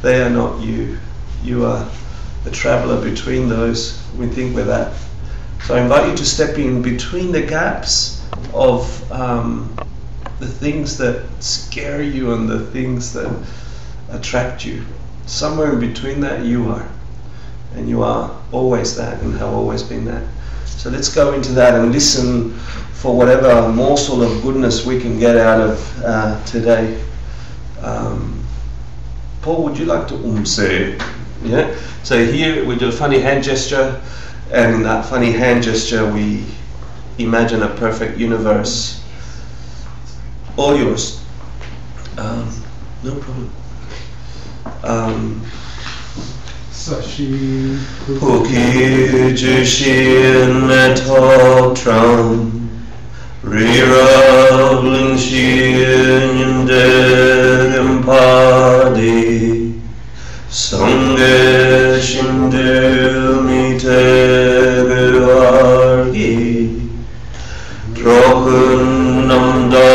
They are not you. You are the traveler between those. We think we're that. So I invite you to step in between the gaps of the things that scare you and the things that attract you. Somewhere in between that you are. And you are always that and have always been that. So let's go into that and listen for whatever morsel of goodness we can get out of today. Paul, would you like to say? Yeah. So here we do a funny hand gesture, and in that funny hand gesture we imagine a perfect universe. All yours. No problem. Sashi Puki Jushin Metop Tram Rirabling Shin Yundegam Padi Sange Shindu Miteguargi Drokun Namda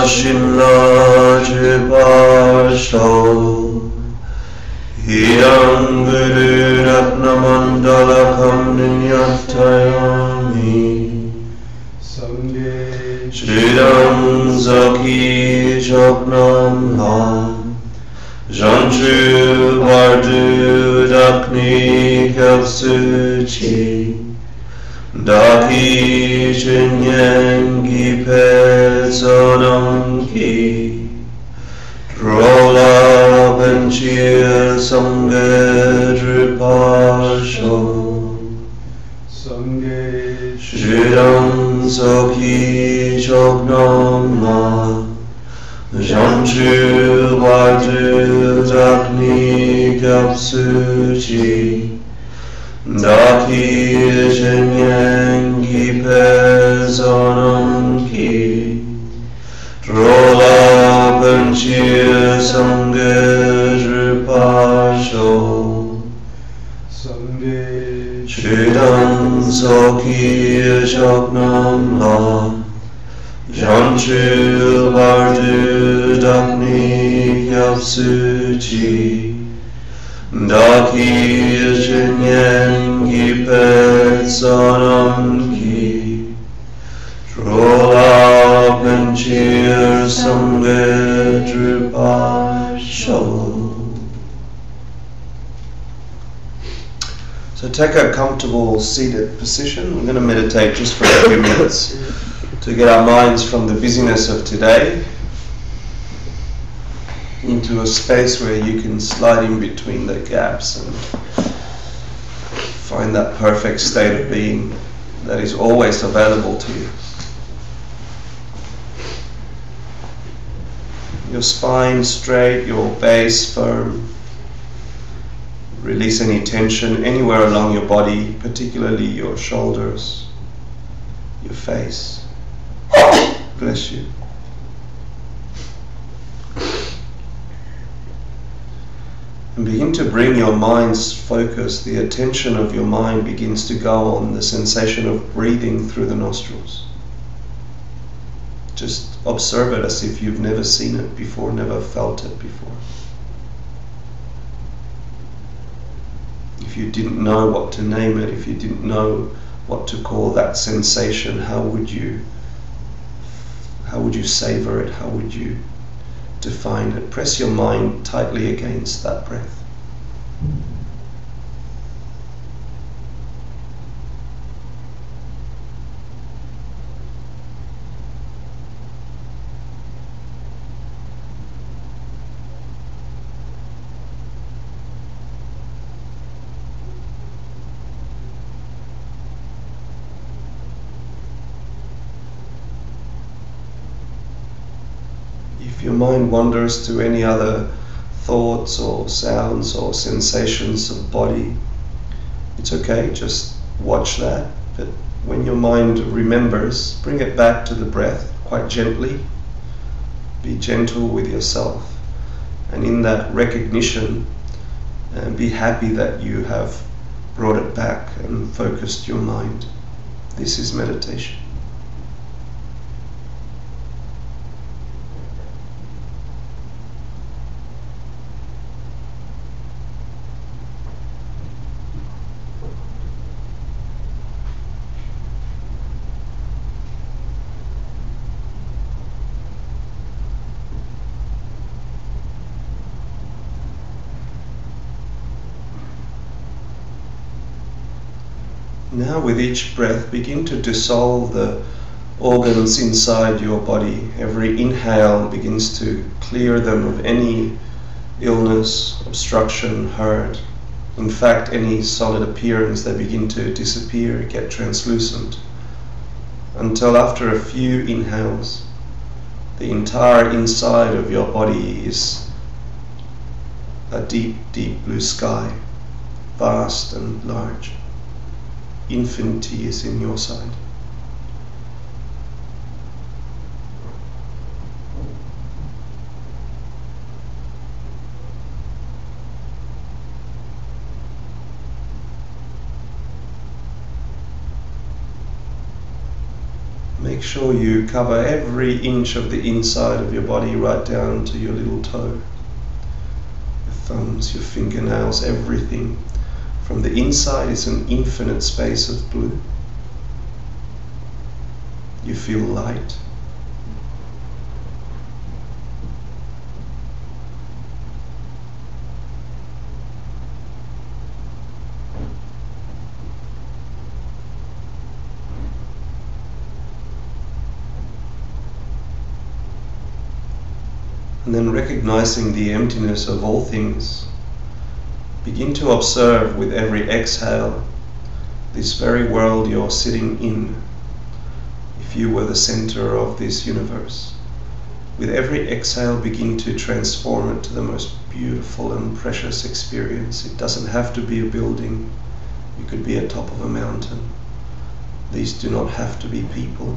Shinla Jibarsho Hiyam Guru Ratnamandala Kamninyatayami Sange Shridam Zaki Joknam Ha Janchu Bardu Dakni Kapsuchi Daki Chinyangi Pezonam Ki Rola Benchir Sange Dripasho Sange Shridam Soki Choknam Ma Janchu Vadu Dakni Kapsuchi Daki Jinyangi Pezonam Ki Rola Benchir Sange Dripasho Sange Shridam Soki Choknam La Janchu Vardu Dakni Kapsuchi Daki Jinyangi Pezonam Ki Trola Benchir Sange Dripasho. So take a comfortable seated position. We're going to meditate just for a few minutes to get our minds from the busyness of today into a space where you can slide in between the gaps and find that perfect state of being that is always available to you. Your spine straight, your base firm. Release any tension anywhere along your body, particularly your shoulders, your face. Bless you. And begin to bring your mind's focus, the attention of your mind begins to go on the sensation of breathing through the nostrils. Just observe it as if you've never seen it before, never felt it before. If you didn't know what to name it, if you didn't know what to call that sensation, how would you savor it? How would you define it? Press your mind tightly against that breath. If your mind wanders to any other thoughts or sounds or sensations of body, it's okay, just watch that. But when your mind remembers, bring it back to the breath quite gently. Be gentle with yourself. And in that recognition, be happy that you have brought it back and focused your mind. This is meditation. Now with each breath, begin to dissolve the organs inside your body. Every inhale begins to clear them of any illness, obstruction, hurt. In fact, any solid appearance, they begin to disappear, get translucent, until after a few inhales, the entire inside of your body is a deep, deep blue sky, vast and large. Infinity is in your side. Make sure you cover every inch of the inside of your body, right down to your little toe. Your thumbs, your fingernails, everything. From the inside is an infinite space of blue. You feel light. And then recognizing the emptiness of all things, begin to observe with every exhale this very world you're sitting in. If you were the center of this universe, with every exhale begin to transform it to the most beautiful and precious experience. It doesn't have to be a building. You could be at top of a mountain. These do not have to be people.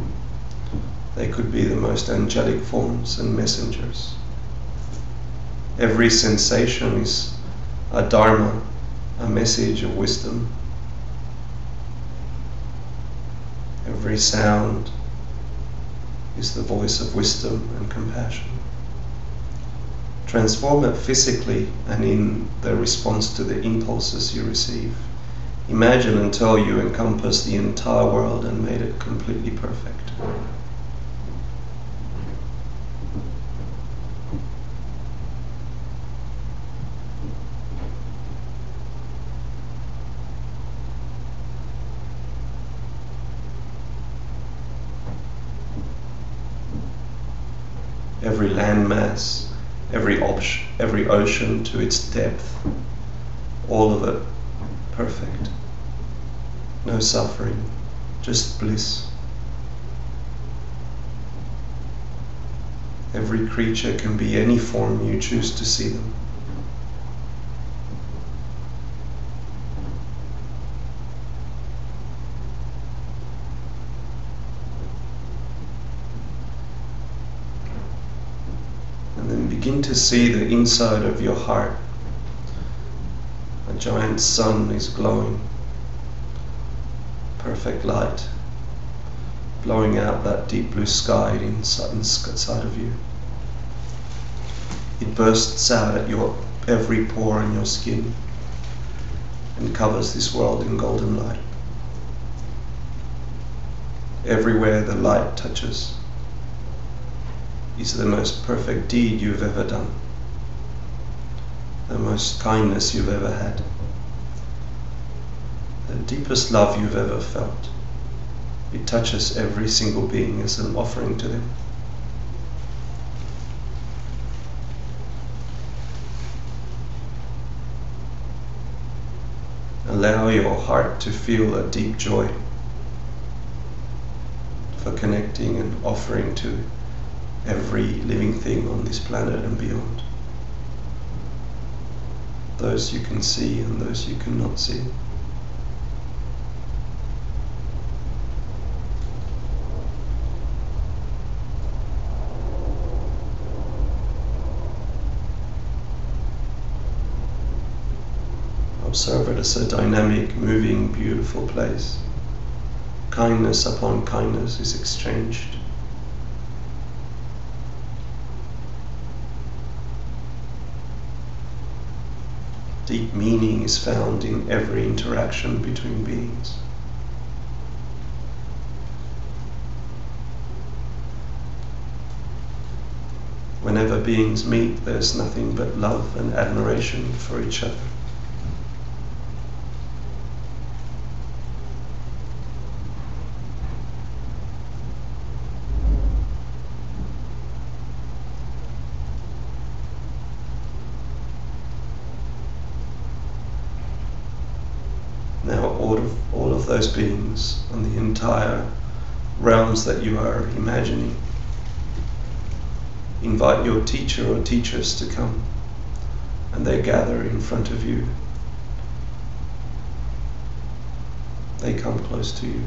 They could be the most angelic forms and messengers. Every sensation is a dharma, a message of wisdom. Every sound is the voice of wisdom and compassion. Transform it physically and in the response to the impulses you receive. Imagine until you encompass the entire world and made it completely perfect. Every landmass, every ocean to its depth, all of it perfect. No suffering, just bliss. Every creature can be any form you choose to see them. Begin to see the inside of your heart. A giant sun is glowing, perfect light, blowing out that deep blue sky inside of you. It bursts out at your every pore in your skin and covers this world in golden light. Everywhere the light touches is the most perfect deed you've ever done, the most kindness you've ever had, the deepest love you've ever felt. It touches every single being as an offering to them. Allow your heart to feel a deep joy for connecting and offering to every living thing on this planet and beyond. Those you can see and those you cannot see. Observe it as a dynamic, moving, beautiful place. Kindness upon kindness is exchanged. Deep meaning is found in every interaction between beings. Whenever beings meet, there's nothing but love and admiration for each other. Now all of those beings on the entire realms that you are imagining, invite your teacher or teachers to come, and they gather in front of you. They come close to you.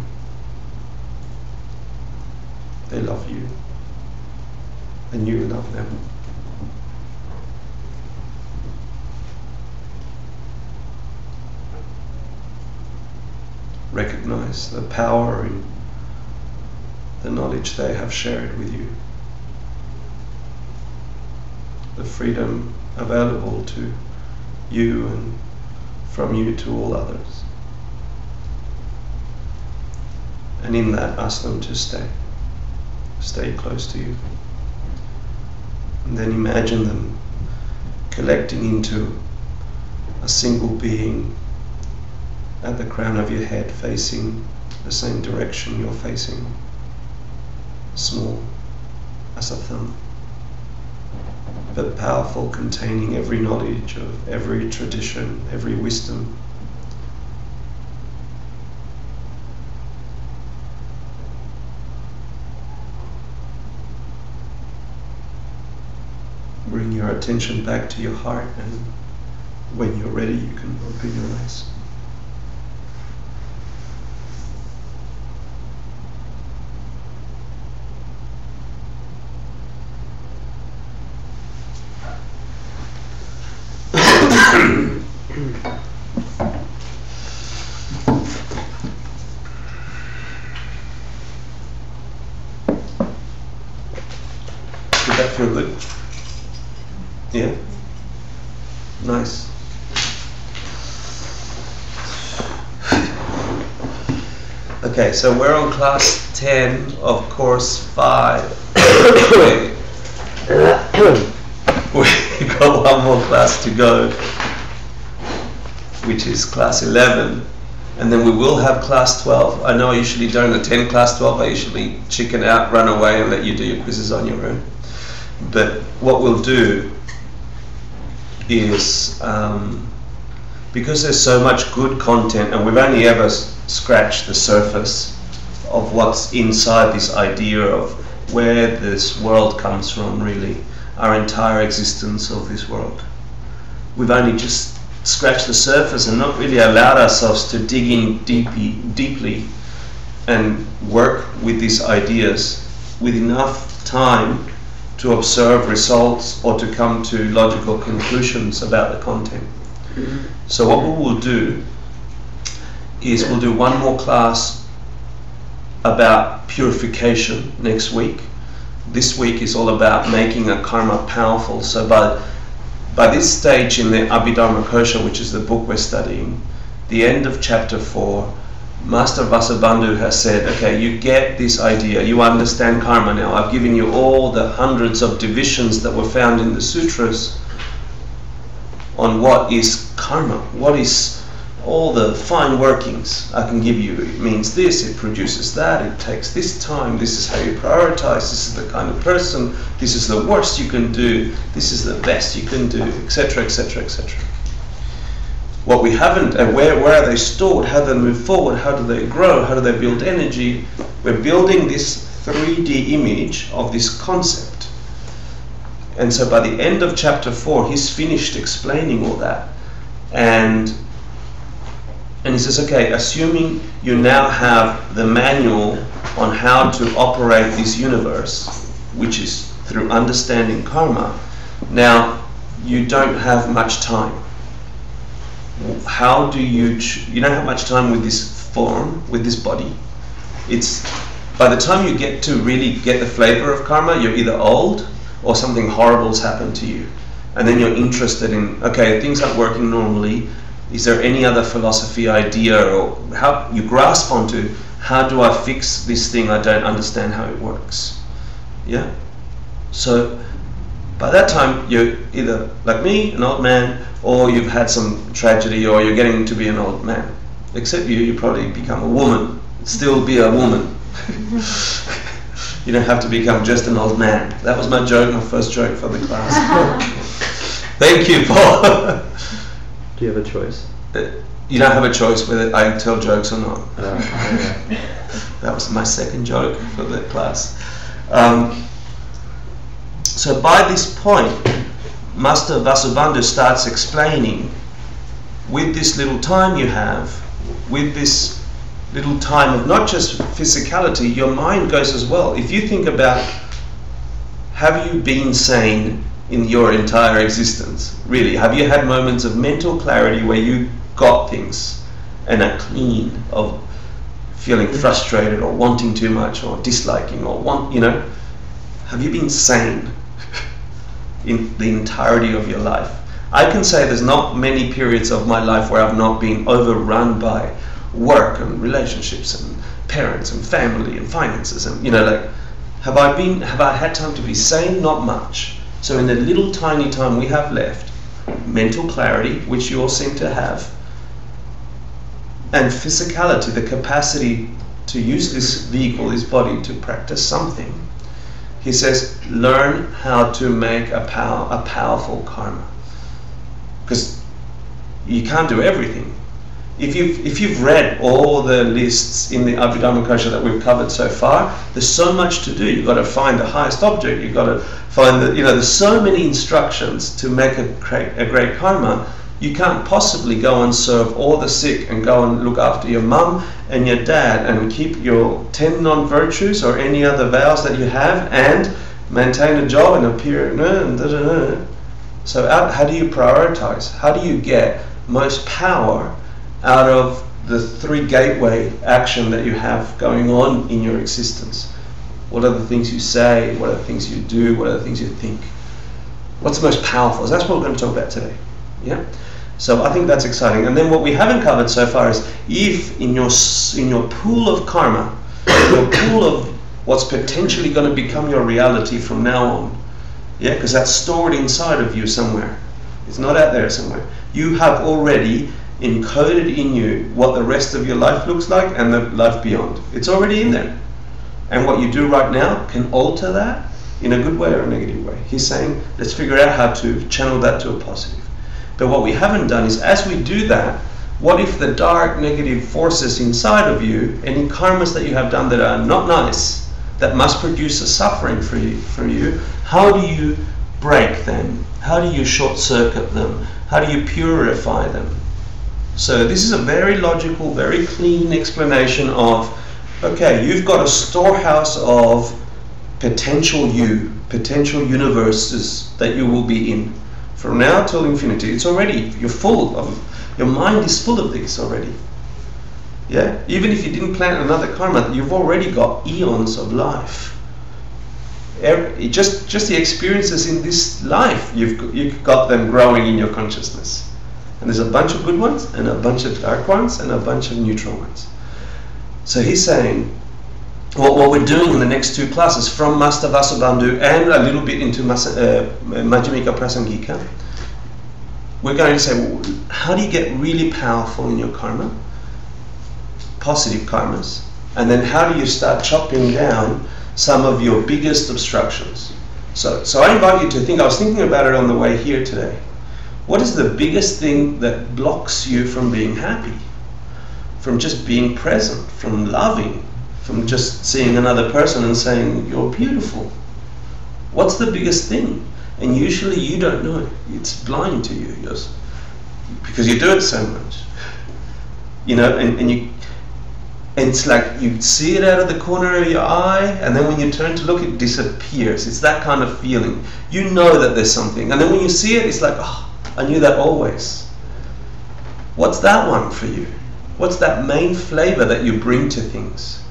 They love you, and you love them. Recognize the power in the knowledge they have shared with you, the freedom available to you and from you to all others. And in that, ask them to stay close to you. And then imagine them collecting into a single being at the crown of your head, facing the same direction you're facing, small as a thumb, but powerful, containing every knowledge of every tradition, every wisdom. Bring your attention back to your heart, and when you're ready, you can open your eyes. Did that feel good? Yeah? Nice. Okay, so we're on class 10 of course 5. We've got one more class to go, which is class 11. And then we will have class 12. I know I usually don't attend class 12. I usually chicken out, run away, and let you do your quizzes on your own. But what we'll do is, because there's so much good content, and we've only ever scratched the surface of what's inside this idea of where this world comes from, really, our entire existence of this world. We've only just scratched the surface and not really allowed ourselves to dig in deeply and work with these ideas with enough time to observe results or to come to logical conclusions about the content. So what we will do is we'll do one more class about purification next week. This week is all about making a karma powerful. So by this stage in the Abhidharma Kosha, which is the book we're studying, the end of chapter 4, Master Vasubandhu has said, okay, you get this idea, you understand karma now. I've given you all the hundreds of divisions that were found in the sutras on what is karma, what is all the fine workings I can give you. It means this, it produces that, it takes this time, this is how you prioritize, this is the kind of person, this is the worst you can do, this is the best you can do, etc., etc., etc. What we haven't, and where are they stored, how do they move forward, how do they grow, how do they build energy? We're building this 3D image of this concept. And so by the end of chapter 4, he's finished explaining all that. And he says, okay, assuming you now have the manual on how to operate this universe, which is through understanding karma, now you don't have much time. How do you don't have much time with this form, with this body. It's by the time you get to really get the flavor of karma, you're either old or something horrible's happened to you, and then you're interested in, okay, things aren't working normally. Is there any other philosophy, idea, or how you grasp onto, how do I fix this thing? I don't understand how it works. Yeah. So by that time, you're either like me, an old man, or you've had some tragedy, or you're getting to be an old man. Except you probably become a woman. Still be a woman. You don't have to become just an old man. That was my joke, my first joke for the class. Thank you, Paul. Do you have a choice? You don't have a choice whether I tell jokes or not. That was my second joke for the class. So by this point, Master Vasubandhu starts explaining, with this little time you have, with this little time of not just physicality, your mind goes as well. If you think about, have you been sane in your entire existence? Really, have you had moments of mental clarity where you got things and are clean of feeling frustrated or wanting too much or disliking or have you been sane in the entirety of your life? I can say there's not many periods of my life where I've not been overrun by work and relationships and parents and family and finances and have I had time to be sane? Not much. So in the little tiny time we have left, mental clarity, which you all seem to have, and physicality, the capacity to use this vehicle, this body, to practice something. He says, learn how to make a powerful karma. Because you can't do everything. If you've read all the lists in the Abhidharmakosha that we've covered so far, there's so much to do. You've got to find the highest object. You've got to find there's so many instructions to make a great karma. You can't possibly go and serve all the sick and go and look after your mum and your dad and keep your 10 non-virtues or any other vows that you have and maintain a job and appear and So how do you prioritize? How do you get most power out of the 3 gateway action that you have going on in your existence? What are the things you say? What are the things you do? What are the things you think? What's the most powerful? So that's what we're going to talk about today. Yeah. So I think that's exciting. And then what we haven't covered so far is if in your pool of karma, your pool of what's potentially going to become your reality from now on, because that's stored inside of you somewhere. It's not out there somewhere. You have already encoded in you what the rest of your life looks like and the life beyond. It's already in there. And what you do right now can alter that in a good way or a negative way. He's saying, let's figure out how to channel that to a positive. But what we haven't done is, as we do that, what if the dark negative forces inside of you, any karmas that you have done that are not nice, that must produce a suffering for you, how do you break them? How do you short circuit them? How do you purify them? So this is a very logical, very clean explanation of, okay, you've got a storehouse of potential universes that you will be in. From now till infinity, it's already, your mind is full of this already. Yeah? Even if you didn't plant another karma, you've already got eons of life. Just the experiences in this life, you've got them growing in your consciousness. And there's a bunch of good ones, and a bunch of dark ones, and a bunch of neutral ones. So he's saying, what we're doing in the next 2 classes, from Master Vasubandhu and a little bit into Majjhimika Prasangika, we're going to say, well, how do you get really powerful in your karma? Positive karmas. And then how do you start chopping down some of your biggest obstructions? So I invite you to think, I was thinking about it on the way here today. What is the biggest thing that blocks you from being happy? From just being present, from loving? From just seeing another person and saying, you're beautiful. What's the biggest thing? And usually you don't know. It's blind to you, because you do it so much. And it's like you see it out of the corner of your eye, and then when you turn to look, it disappears. It's that kind of feeling. You know that there's something. And then when you see it, it's like, oh, I knew that always. What's that one for you? What's that main flavor that you bring to things?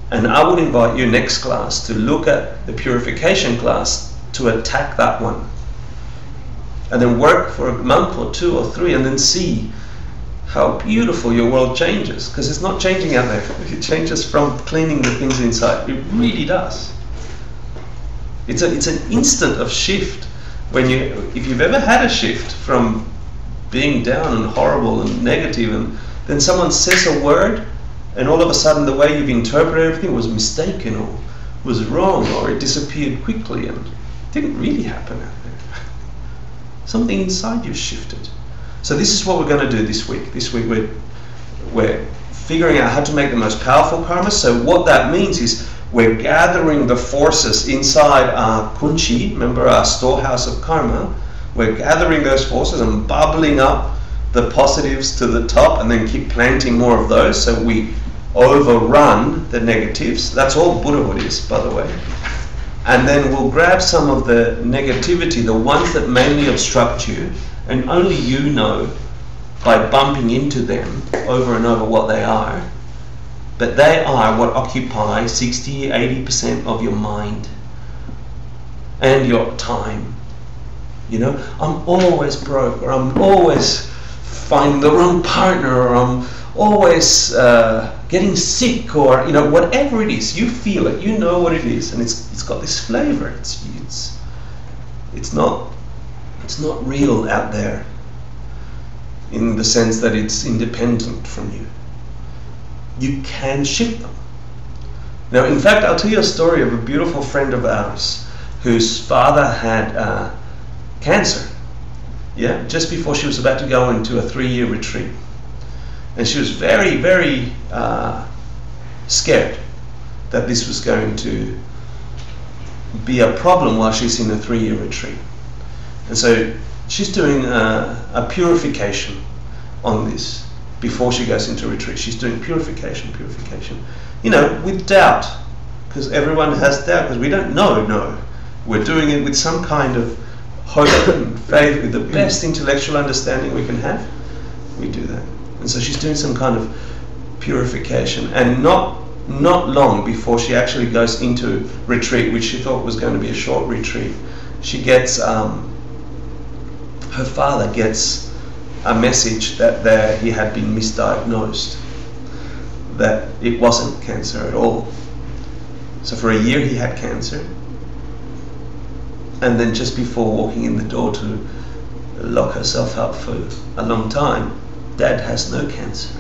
And I would invite you next class to look at the purification class to attack that one. And then work for a month or 2 or 3 and then see how beautiful your world changes. Because it's not changing out there. It changes from cleaning the things inside. It really does. It's an instant of shift. If you've ever had a shift from being down and horrible and negative, and then someone says a word, and all of a sudden the way you've interpreted everything was mistaken or was wrong, or it disappeared quickly and it didn't really happen out there. Something inside you shifted. So this is what we're going to do this week. This week we're figuring out how to make the most powerful karma. So what that means is we're gathering the forces inside our kunchi, remember our storehouse of karma. We're gathering those forces and bubbling up the positives to the top, and then keep planting more of those so we overrun the negatives. That's all Buddhahood is, by the way. And then we'll grab some of the negativity, the ones that mainly obstruct you, and only you know by bumping into them over and over what they are. But they are what occupy 60-80% of your mind and your time. You know, I'm always broke, or I'm always finding the wrong partner, or I'm always getting sick, or you know, whatever it is, you feel it, you know what it is, and it's got this flavor. It's not real out there in the sense that it's independent from you. You can shift them. Now, in fact, I'll tell you a story of a beautiful friend of ours whose father had cancer. Yeah, just before she was about to go into a 3-year retreat, and she was very, very scared that this was going to be a problem while she's in a 3-year retreat. And so she's doing a purification on this before she goes into retreat. She's doing purification, you know, with doubt, because everyone has doubt, because we don't know. We're doing it with some kind of hope and faith, with the best intellectual understanding we can have. We do that. And so she's doing some kind of purification, and not long before she actually goes into retreat, which she thought was going to be a short retreat, she gets her father gets a message that he had been misdiagnosed, that it wasn't cancer at all. So for a year he had cancer, and then just before walking in the door to lock herself up for a long time, Dad has no cancer.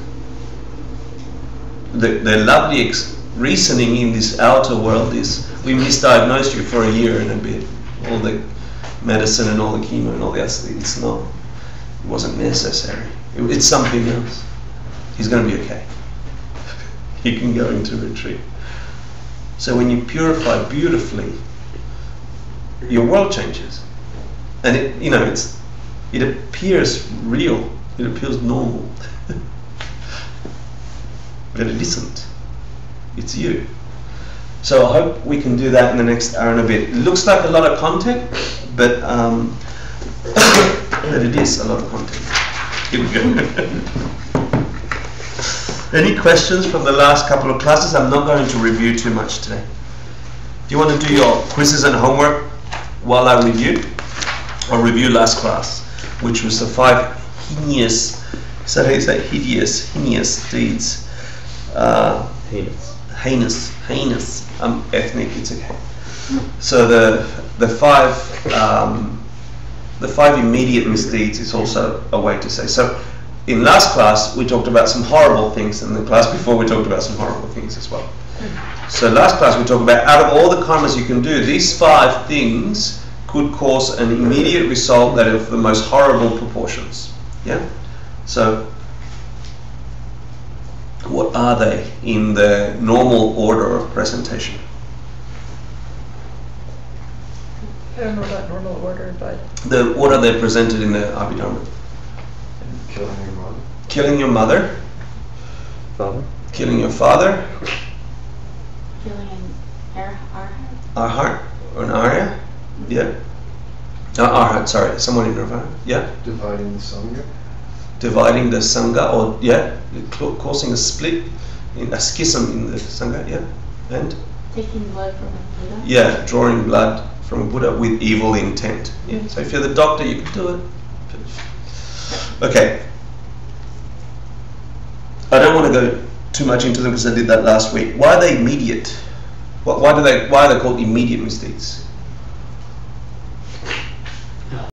The lovely reasoning in this outer world is, we misdiagnosed you for a year and a bit. All the medicine and all the chemo and all the other, it wasn't necessary. It's something else. He's going to be okay. He can go into retreat. So when you purify beautifully, your world changes, and it appears real. It appears normal, but it isn't. It's you. So I hope we can do that in the next hour and a bit. It looks like a lot of content, but but it is a lot of content. Here we go. Any questions from the last couple of classes? I'm not going to review too much today. Do you want to do your quizzes and homework while I review? I'll review last class, which was the 5 heinous, so how do you say heinous deeds? Heinous. I'm ethnic, it's okay. So the five immediate misdeeds is also a way to say. So in last class we talked about some horrible things, and the class before we talked about some horrible things as well. So last class we talked about, out of all the karmas you can do, these 5 things could cause an immediate result that of the most horrible proportions. Yeah? So what are they in the normal order of presentation? I don't know about normal order, but The order they're presented in the Abhidharma. Killing your mother. Killing your mother. Father. Killing your father. Killing an arhat. Arhat or an Arya. Yeah. Arhat, sorry. Someone in Nirvana. Yeah. Dividing the Sangha. Dividing the Sangha, or yeah, causing a split, a schism in the Sangha, yeah. And? Taking blood from a Buddha. Yeah, drawing blood from a Buddha with evil intent. Yeah. So if you're the doctor, you can do it. Okay. I don't want to go too much into them because I did that last week. Why are they immediate? Why are they called immediate misdeeds?